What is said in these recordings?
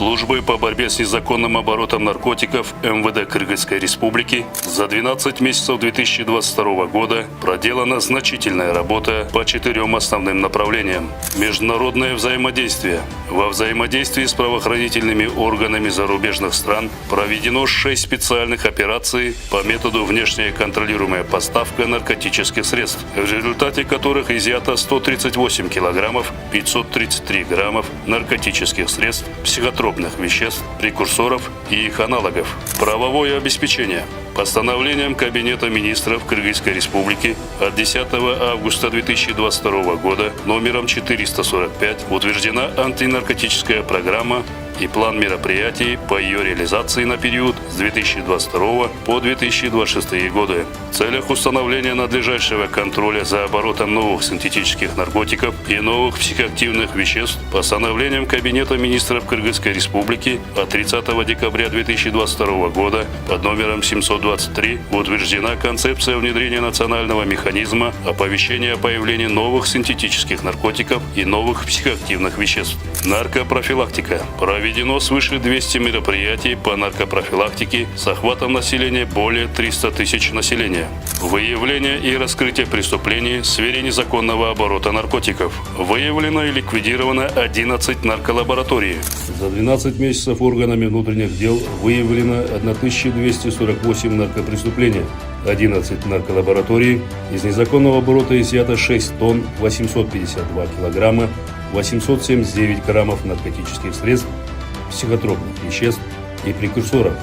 Службой по борьбе с незаконным оборотом наркотиков МВД Кыргызской Республики за 12 месяцев 2022 года проделана значительная работа по 4 основным направлениям. Международное взаимодействие. Во взаимодействии с правоохранительными органами зарубежных стран проведено 6 специальных операций по методу внешняя контролируемая поставка наркотических средств, в результате которых изъято 138 килограммов 533 граммов наркотических средств, психотропных веществ, прекурсоров и их аналогов. Правовое обеспечение. Постановлением Кабинета министров Кыргызской Республики от 10 августа 2022 года номером 445 утверждена антинаркотическая программа и план мероприятий по ее реализации на период с 2022 по 2026 годы. В целях установления надлежащего контроля за оборотом новых синтетических наркотиков и новых психоактивных веществ постановлением Кабинета министров Кыргызской Республики от 30 декабря 2022 года под номером 723 утверждена концепция внедрения национального механизма оповещения о появлении новых синтетических наркотиков и новых психоактивных веществ. Наркопрофилактика. Проведено свыше 200 мероприятий по наркопрофилактике с охватом населения более 300 тысяч населения. Выявление и раскрытие преступлений в сфере незаконного оборота наркотиков. Выявлено и ликвидировано 11 нарколабораторий. За 12 месяцев органами внутренних дел выявлено 1248 наркопреступлений, 11 нарколабораторий. Из незаконного оборота изъято 6 тонн 852 килограмма 879 граммов наркотических средств, психотропных веществ и прекурсоров.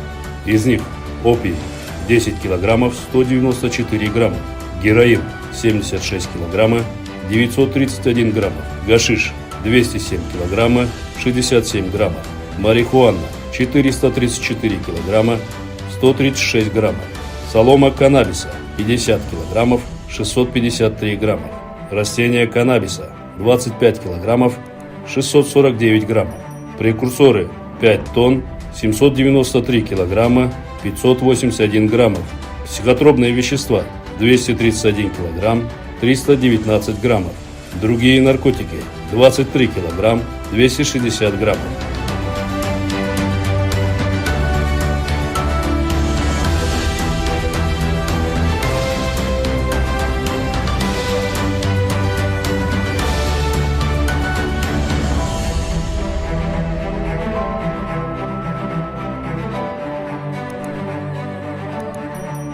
Из них опий 10 килограммов 194 грамма, героин 76 килограмма 931 граммов, гашиш 207 килограмма 67 граммов, марихуана 434 килограмма 136 граммов, солома каннабиса 50 килограммов 653 граммов, растения каннабиса 25 килограммов 649 граммов, прекурсоры 5 тонн 793 килограмма 581 граммов, психотропные вещества 231 килограмм 319 граммов, другие наркотики 23 килограмм 260 граммов.